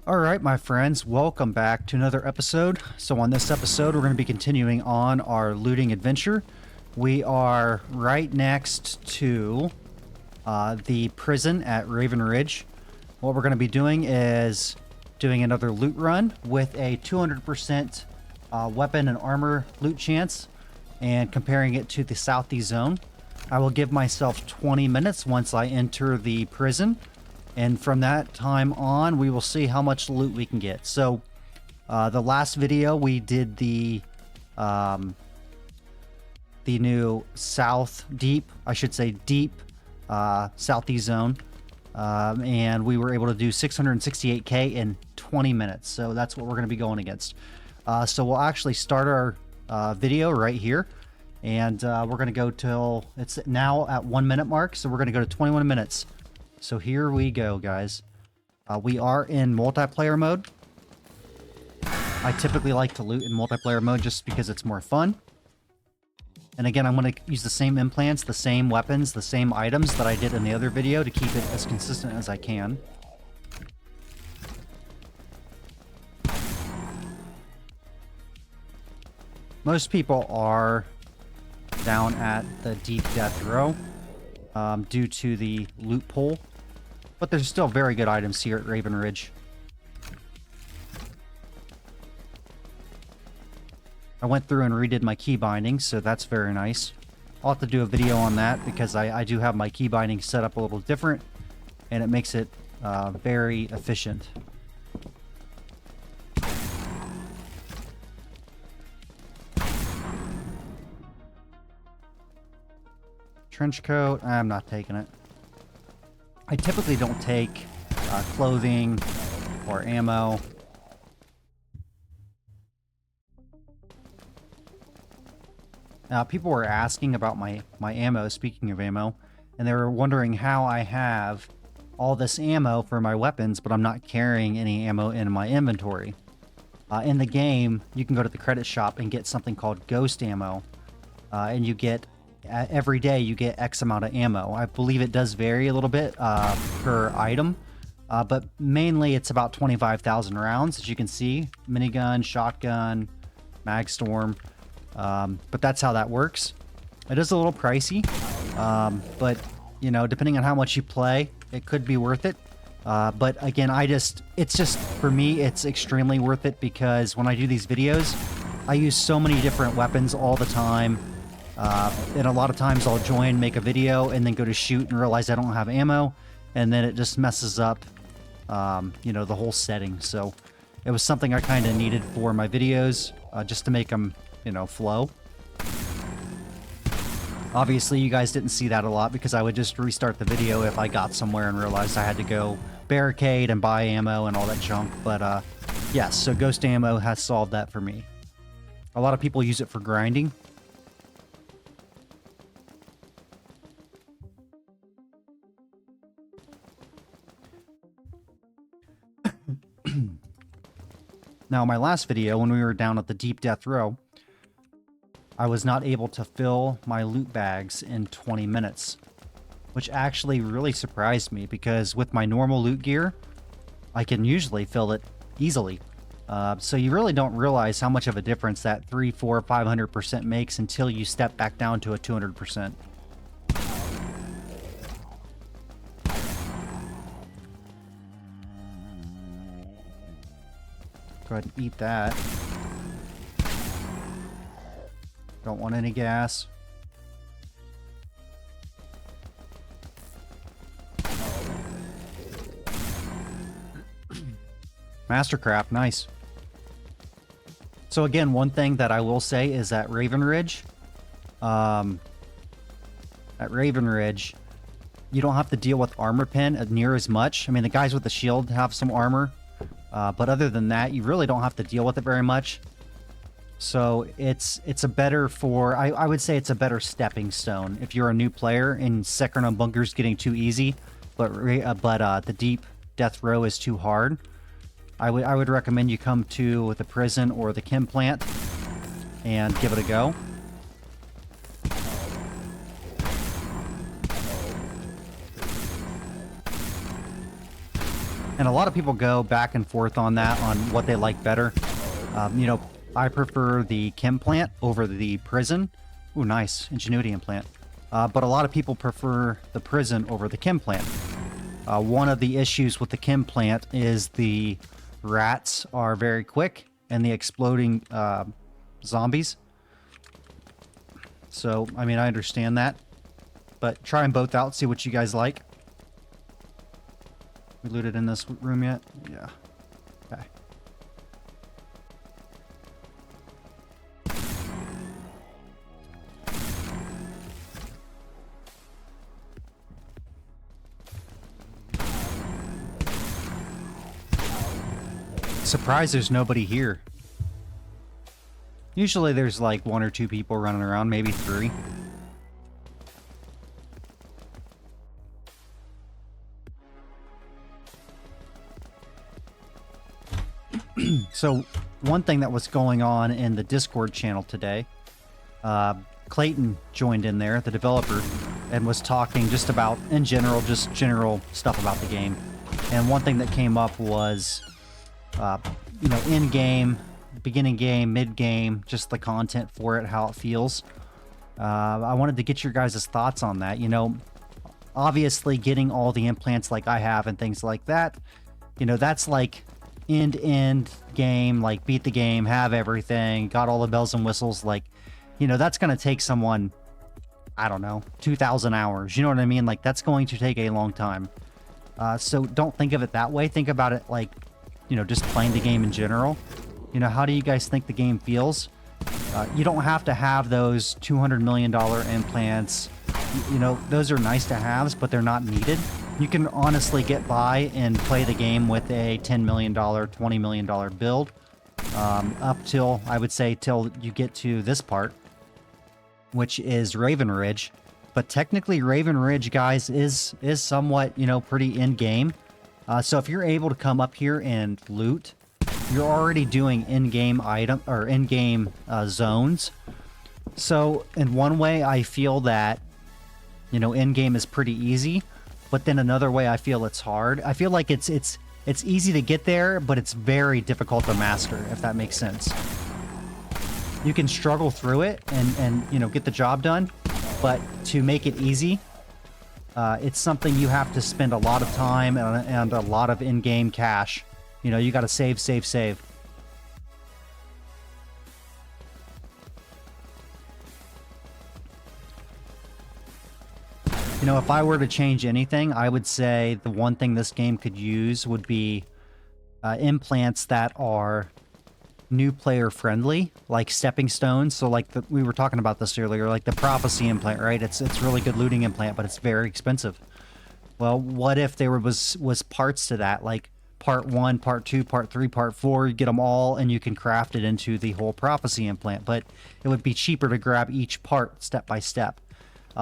Alright, my friends, welcome back to another episode. So on this episode, we're going to be continuing on our looting adventure. We are right next to the prison at Raven Ridge. What we're going to be doing is doing another loot run with a 200% weapon and armor loot chance and comparing it to the Southeast Zone. I will give myself 20 minutes once I enter the prison. And from that time on, we will see how much loot we can get. So, the last video we did the new deep Southeast Zone, and we were able to do 668k in 20 minutes. So that's what we're going to be going against. So we'll actually start our video right here, and we're going to go till it's now at 1 minute mark. So we're going to go to 21 minutes. So here we go, guys. We are in multiplayer mode. I typically like to loot in multiplayer mode just because it's more fun. And again, I'm going to use the same implants, the same weapons, the same items that I did in the other video to keep it as consistent as I can. Most people are down at the deep death row due to the loot pool. But there's still very good items here at Raven Ridge. I went through and redid my key binding, so that's very nice. I'll have to do a video on that because I do have my key binding set up a little different, and it makes it very efficient. Trench coat, I'm not taking it. I typically don't take clothing or ammo. Now, people were asking about my ammo, speaking of ammo, and they were wondering how I have all this ammo for my weapons, but I'm not carrying any ammo in my inventory. In the game, you can go to the credit shop and get something called ghost ammo, and you get every day you get X amount of ammo. I believe it does vary a little bit per item, but mainly it's about 25,000 rounds, as you can see. Minigun, shotgun, mag storm, but that's how that works. It is a little pricey, but you know, depending on how much you play, it could be worth it. But again, it's just, for me, it's extremely worth it because when I do these videos, I use so many different weapons all the time. And a lot of times I'll join, make a video, and then go to shoot and realize I don't have ammo, and then it just messes up, you know, the whole setting. So it was something I kind of needed for my videos, just to make them, you know, flow. Obviously, you guys didn't see that a lot because I would just restart the video if I got somewhere and realized I had to go barricade and buy ammo and all that junk. But yes, so ghost ammo has solved that for me. A lot of people use it for grinding. Now, my last video, when we were down at the deep death row, I was not able to fill my loot bags in 20 minutes, which actually really surprised me because with my normal loot gear, I can usually fill it easily. So you really don't realize how much of a difference that 300, 400, 500% makes until you step back down to a 200%. Go ahead and eat that. Don't want any gas. Mastercraft, nice. So again, one thing that I will say is at Raven Ridge, you don't have to deal with armor pen near as much. I mean, the guys with the shield have some armor. But other than that, you really don't have to deal with it very much. So it's a better I would say it's a better stepping stone if you're a new player and second on bunkers getting too easy, but the deep death row is too hard. I would recommend you come to the prison or the chem plant and give it a go. And a lot of people go back and forth on that, on what they like better. You know, I prefer the chem plant over the prison. Ooh, nice. Ingenuity implant. But a lot of people prefer the prison over the chem plant. One of the issues with the chem plant is the rats are very quick and the exploding zombies. So, I mean, I understand that. But try them both out, see what you guys like. We looted in this room yet? Yeah. Okay. Surprised there's nobody here. Usually there's like 1 or 2 people running around, maybe 3. So, one thing that was going on in the Discord channel today, Clayton joined in there, the developer, and was talking just about, in general, just general stuff about the game. And one thing that came up was, you know, in-game, beginning game, mid-game, just the content for it, how it feels. I wanted to get your guys' thoughts on that. You know, obviously getting all the implants like I have and things like that, you know, that's like end-to-end game, like beat the game, have everything, got all the bells and whistles, like, you know, that's going to take someone, I don't know, 2,000 hours. You know what I mean? Like, that's going to take a long time. So don't think of it that way. Think about it like, you know, just playing the game in general. You know, how do you guys think the game feels? You don't have to have those $200 million implants. You know, those are nice to haves, but they're not needed. You can honestly get by and play the game with a $10 million, $20 million build. Up till, I would say, till you get to this part, which is Raven Ridge. But technically, Raven Ridge, guys, is somewhat, you know, pretty in-game. So if you're able to come up here and loot, you're already doing in-game item or in-game zones. So in one way, I feel that, you know, in-game is pretty easy, but then another way, I feel it's hard. I feel like it's easy to get there, but it's very difficult to master, if that makes sense. You can struggle through it and you know, get the job done, but to make it easy, it's something you have to spend a lot of time and a lot of in-game cash. You know, you got to save, save, save. You know, if I were to change anything, I would say the one thing this game could use would be implants that are new player friendly, like stepping stones. So like we were talking about this earlier, like the prophecy implant, right? It's really good looting implant, but it's very expensive. Well, what if there was parts to that, like part 1, part 2, part 3, part 4, you get them all and you can craft it into the whole prophecy implant, but it would be cheaper to grab each part step by step.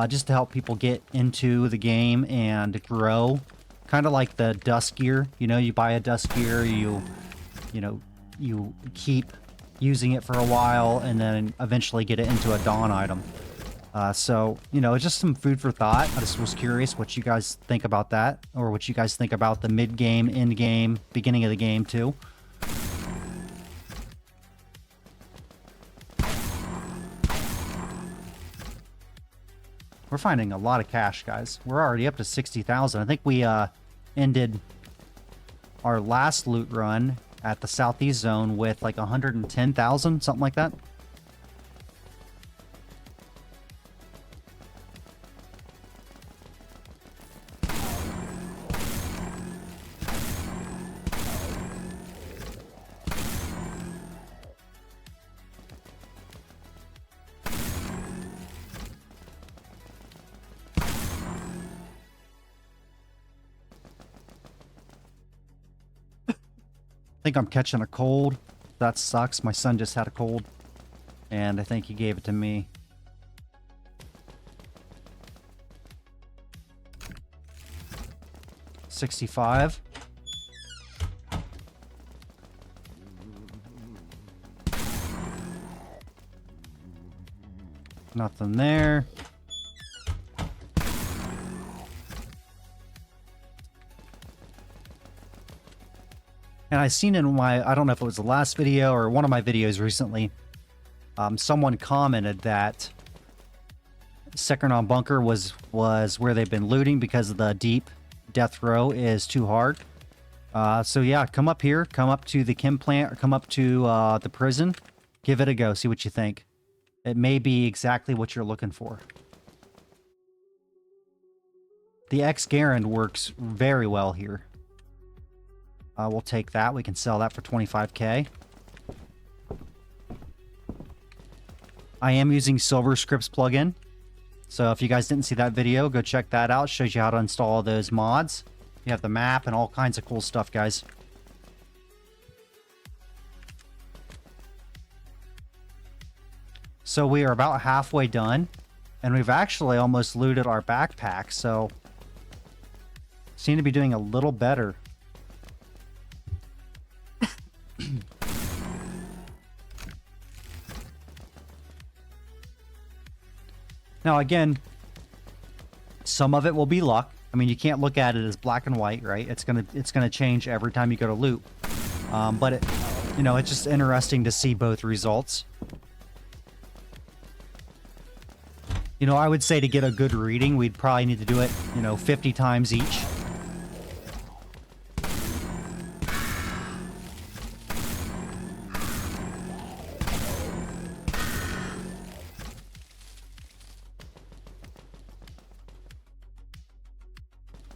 Just to help people get into the game and grow. Kind of like the dust gear. You know, you buy a dust gear, you know, you keep using it for a while and then eventually get it into a dawn item. So, you know, just some food for thought. I just was curious what you guys think about that, or what you guys think about the mid-game, end-game, beginning of the game too. We're finding a lot of cash, guys. We're already up to 60,000. I think we ended our last loot run at the southeast zone with like 110,000, something like that. I think I'm catching a cold. That sucks. My son just had a cold, and I think he gave it to me. $65. Nothing there. And I seen in my, I don't know if it was the last video or one of my videos recently, someone commented that Second on Bunker was where they've been looting because the deep death row is too hard. So yeah, come up here, come up to the chem plant, or come up to the prison. Give it a go, see what you think. It may be exactly what you're looking for. The X-Garand works very well here. We'll take that. We can sell that for 25k. I am using SilverScript's plugin. So if you guys didn't see that video, go check that out. It shows you how to install those mods. You have the map and all kinds of cool stuff, guys. So we are about halfway done. And we've actually almost looted our backpack, so seem to be doing a little better. Now again, some of it will be luck. I mean, you can't look at it as black and white, right? It's gonna change every time you go to loot. But it, you know, it's just interesting to see both results. You know, I would say to get a good reading, we'd probably need to do it, you know, 50 times each.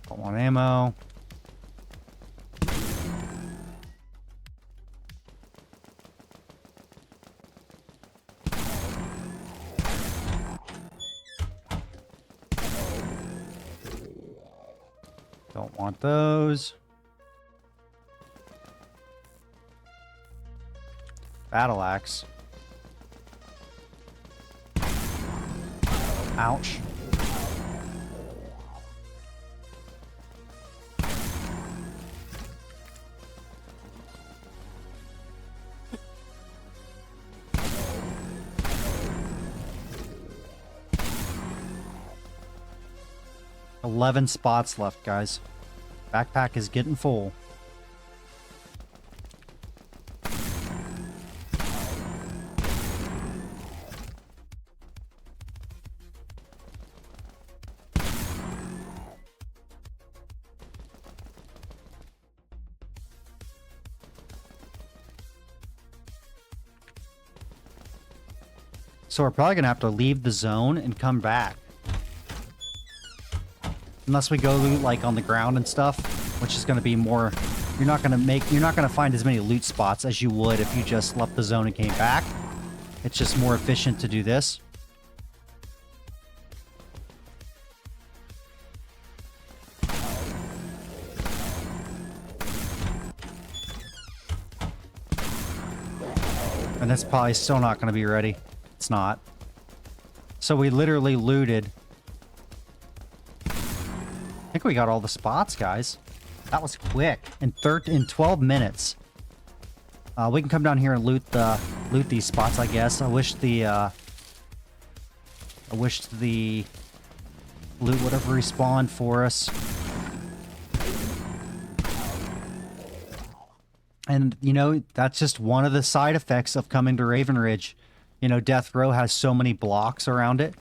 Don't want ammo. Don't want those. Battle axe. Ouch. $11 spots left, guys. Backpack is getting full. So we're probably gonna have to leave the zone and come back. Unless we go loot like on the ground and stuff, which is going to be more, you're not going to find as many loot spots as you would if you just left the zone and came back. It's just more efficient to do this. And that's probably still not going to be ready. It's not. So we literally looted. I think we got all the spots, guys. That was quick. In 12 minutes. We can come down here and loot these spots, I guess. I wish the loot would have respawned for us. And, you know, that's just one of the side effects of coming to Raven Ridge. You know, Death Row has so many blocks around it.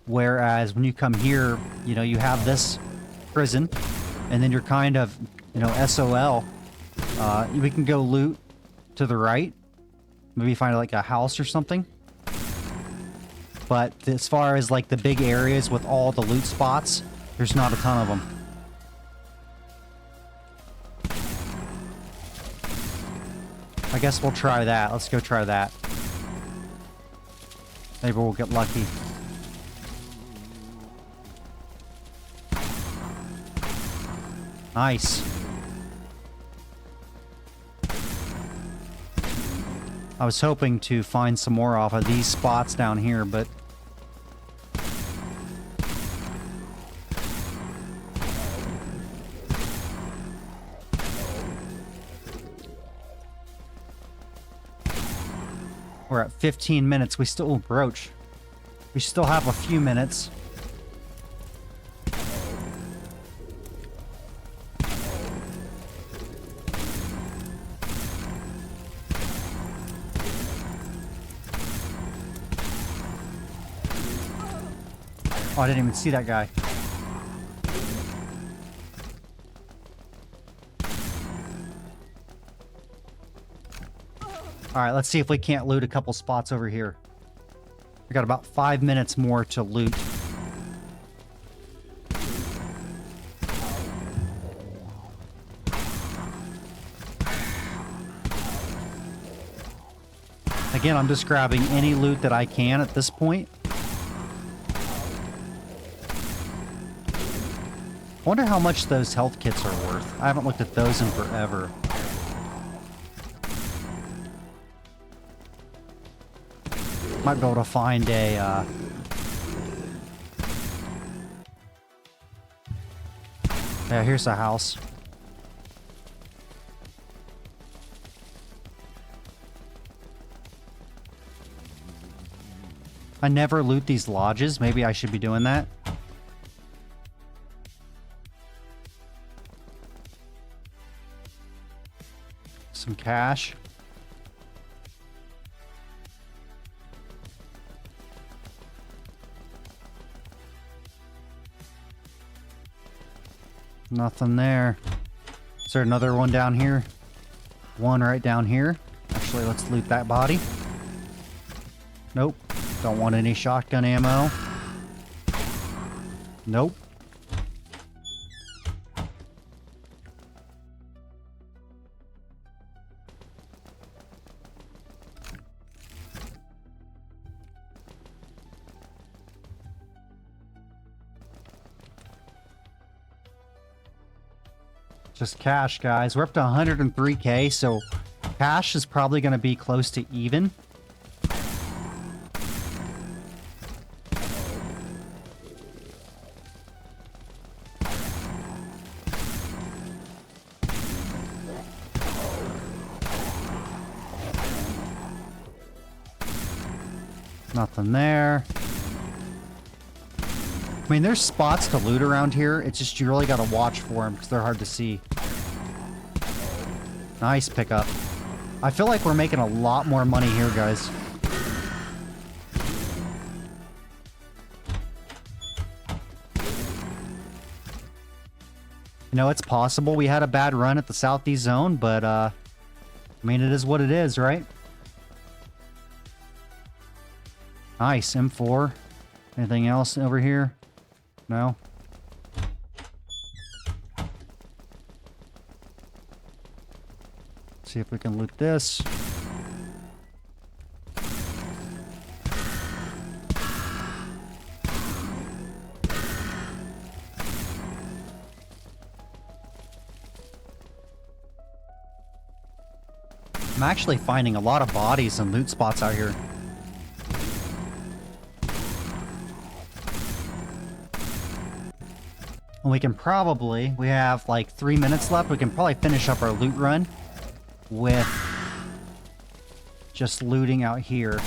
Whereas when you come here, you know, you have this prison, and then you're kind of, you know, SOL. We can go loot to the right. Maybe find like a house or something. But as far as like the big areas with all the loot spots, there's not a ton of them. I guess we'll try that. Let's go try that. Maybe we'll get lucky. Nice. I was hoping to find some more off of these spots down here, but we're at 15 minutes. We still broach. We still have a few minutes. Oh, I didn't even see that guy. Alright, let's see if we can't loot a couple spots over here. We got about 5 minutes more to loot. Again, I'm just grabbing any loot that I can at this point. I wonder how much those health kits are worth. I haven't looked at those in forever. Might be able to find a, yeah, here's the house. I never loot these lodges. Maybe I should be doing that. Some cash. Nothing there. Is there another one down here? One right down here. Actually, let's loot that body. Nope. Don't want any shotgun ammo. Nope. Just cash, guys. We're up to 103k, so cash is probably going to be close to even. Nothing there. I mean, there's spots to loot around here. It's just you really got to watch for them because they're hard to see. Nice pickup. I feel like we're making a lot more money here, guys. You know, it's possible we had a bad run at the Southeast Zone, but, I mean, it is what it is, right? Nice, M4. Anything else over here? No? See if we can loot this. I'm actually finding a lot of bodies and loot spots out here. And we can probably, we have like 3 minutes left, we can probably finish up our loot run with just looting out here.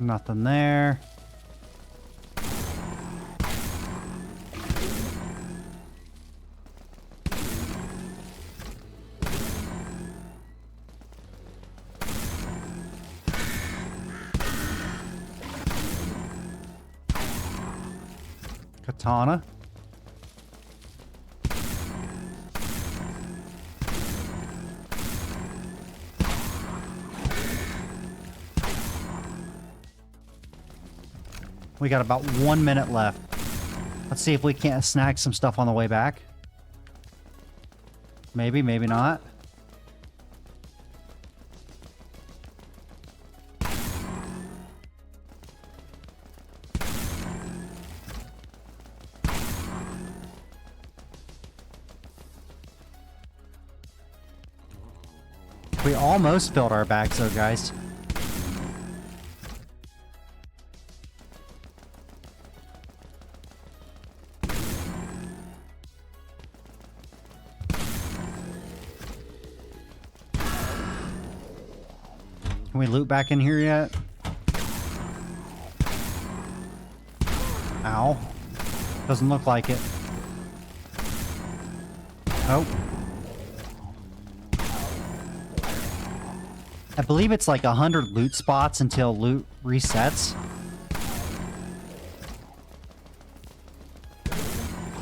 Nothing there. Katana. We got about 1 minute left. Let's see if we can't snag some stuff on the way back. Maybe, maybe not. We almost filled our bags though, guys. Can we loot back in here yet? Ow. Doesn't look like it. Nope. I believe it's like 100 loot spots until loot resets.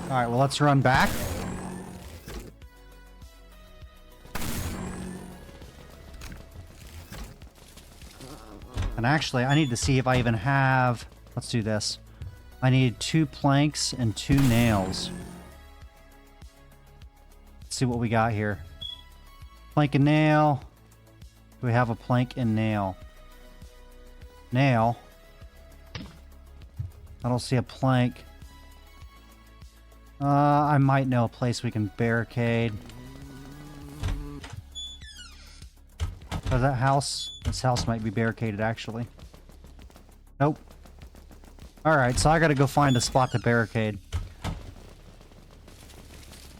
Alright, well, let's run back. And actually, I need to see if I even have... Let's do this. I need 2 planks and 2 nails. Let's see what we got here. Plank and nail. Do we have a plank and nail? Nail. I don't see a plank. I might know a place we can barricade. Oh, that house... This house might be barricaded, actually. Nope. Alright, so I gotta go find a spot to barricade.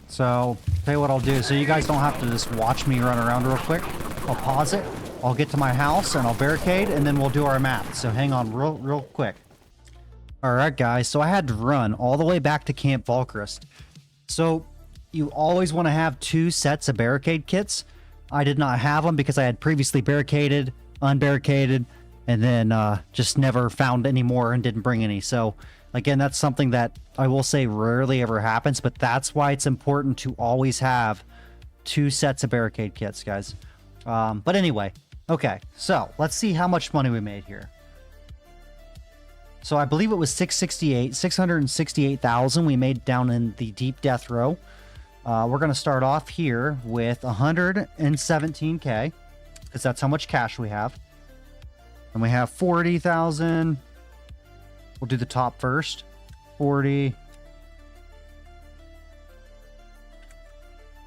So, tell you what I'll do. So you guys don't have to just watch me run around real quick. I'll pause it. I'll get to my house, and I'll barricade, and then we'll do our map. So hang on real quick. Alright, guys. So I had to run all the way back to Camp Valkrist. So, you always want to have 2 sets of barricade kits. I did not have them because I had previously barricaded, unbarricaded, and then just never found any more and didn't bring any. So, again, that's something that I will say rarely ever happens, but that's why it's important to always have 2 sets of barricade kits, guys. But anyway, okay, so let's see how much money we made here. So I believe it was 668,000 we made down in the deep death row. We're going to start off here with 117K, because that's how much cash we have. And we have 40,000. We'll do the top first. 40.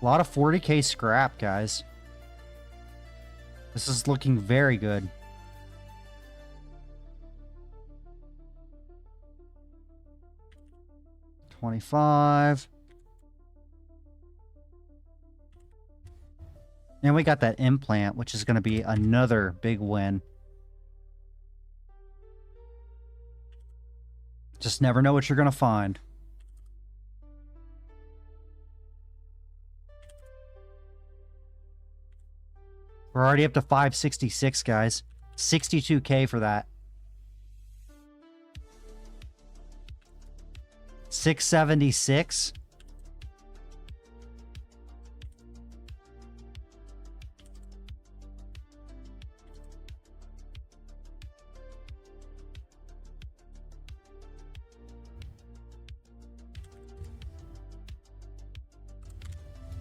A lot of 40K scrap, guys. This is looking very good. $25. And we got that implant, which is going to be another big win. Just never know what you're going to find. We're already up to 566, guys. 62K for that. 676.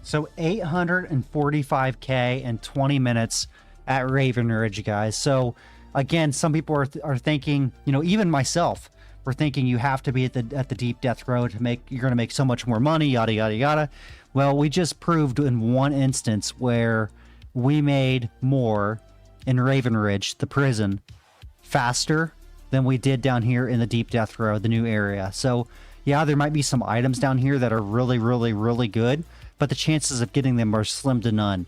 So 845K in 20 minutes at Raven Ridge, guys. So again, some people are thinking, you know, even myself, we're thinking you have to be at the deep death row to make, you're going to make so much more money, yada yada yada. Well, we just proved in one instance where we made more in Raven Ridge, the prison, faster than we did down here in the deep death row, the new area. So yeah, there might be some items down here that are really good, but the chances of getting them are slim to none.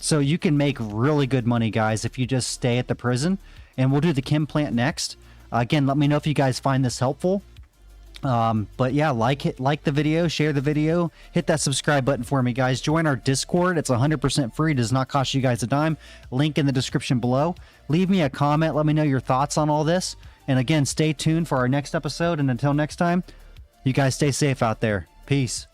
So you can make really good money, guys, if you just stay at the prison. And we'll do the chem plant next. Again, let me know if you guys find this helpful. But yeah, like the video, share the video, hit that subscribe button for me, guys. Join our Discord. It's 100% free. It does not cost you guys a dime. Link in the description below. Leave me a comment. Let me know your thoughts on all this. And again, stay tuned for our next episode. And until next time, you guys stay safe out there. Peace.